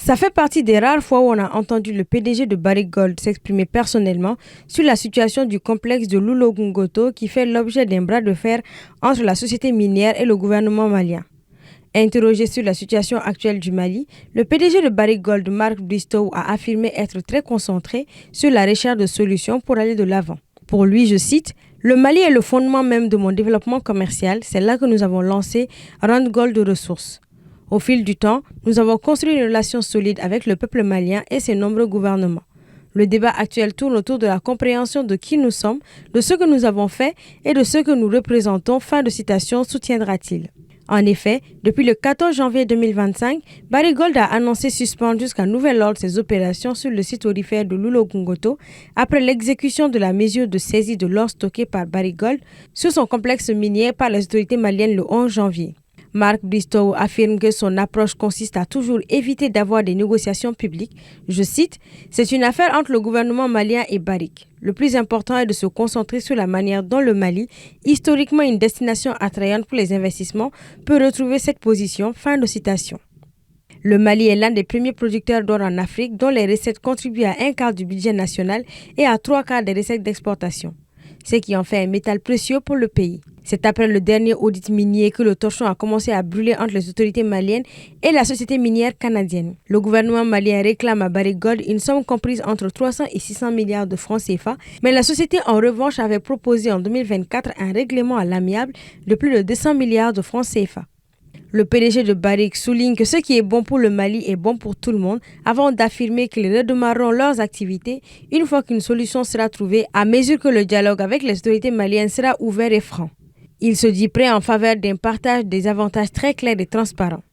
Ça fait partie des rares fois où on a entendu le PDG de Barrick Gold s'exprimer personnellement sur la situation du complexe de Loulo-Goungoto qui fait l'objet d'un bras de fer entre la société minière et le gouvernement malien. Interrogé sur la situation actuelle du Mali, le PDG de Barrick Gold, Mark Bristow, a affirmé être très concentré sur la recherche de solutions pour aller de l'avant. Pour lui, je cite, « Le Mali est le fondement même de mon développement commercial, c'est là que nous avons lancé Randgold Ressources. Au fil du temps, nous avons construit une relation solide avec le peuple malien et ses nombreux gouvernements. Le débat actuel tourne autour de la compréhension de qui nous sommes, de ce que nous avons fait et de ce que nous représentons. » Fin de citation, soutiendra-t-il. En effet, depuis le 14 janvier 2025, Barrick Gold a annoncé suspendre jusqu'à nouvel ordre ses opérations sur le site aurifère de Loulo-Goungoto après l'exécution de la mesure de saisie de l'or stocké par Barrick Gold sur son complexe minier par les autorités maliennes le 11 janvier. Mark Bristow affirme que son approche consiste à toujours éviter d'avoir des négociations publiques. Je cite, « C'est une affaire entre le gouvernement malien et Barrick. Le plus important est de se concentrer sur la manière dont le Mali, historiquement une destination attrayante pour les investissements, peut retrouver cette position. » Fin de citation. Le Mali est l'un des premiers producteurs d'or en Afrique dont les recettes contribuent à un quart du budget national et à 3/4 des recettes d'exportation, ce qui en fait un métal précieux pour le pays. C'est après le dernier audit minier que le torchon a commencé à brûler entre les autorités maliennes et la société minière canadienne. Le gouvernement malien réclame à Barrick Gold une somme comprise entre 300 et 600 milliards de francs CFA, mais la société en revanche avait proposé en 2024 un règlement à l'amiable de plus de 200 milliards de francs CFA. Le PDG de Barrick souligne que ce qui est bon pour le Mali est bon pour tout le monde avant d'affirmer qu'ils redémarreront leurs activités une fois qu'une solution sera trouvée à mesure que le dialogue avec les autorités maliennes sera ouvert et franc. Il se dit prêt en faveur d'un partage des avantages très clairs et transparents.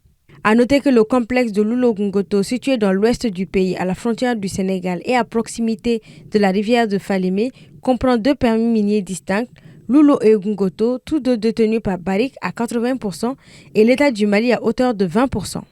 À noter que le complexe de Loulo-Goungoto, situé dans l'ouest du pays, à la frontière du Sénégal et à proximité de la rivière de Falémé, comprend 2 permis miniers distincts, Loulo et Goungoto, tous deux détenus par Barrick à 80% et l'État du Mali à hauteur de 20%.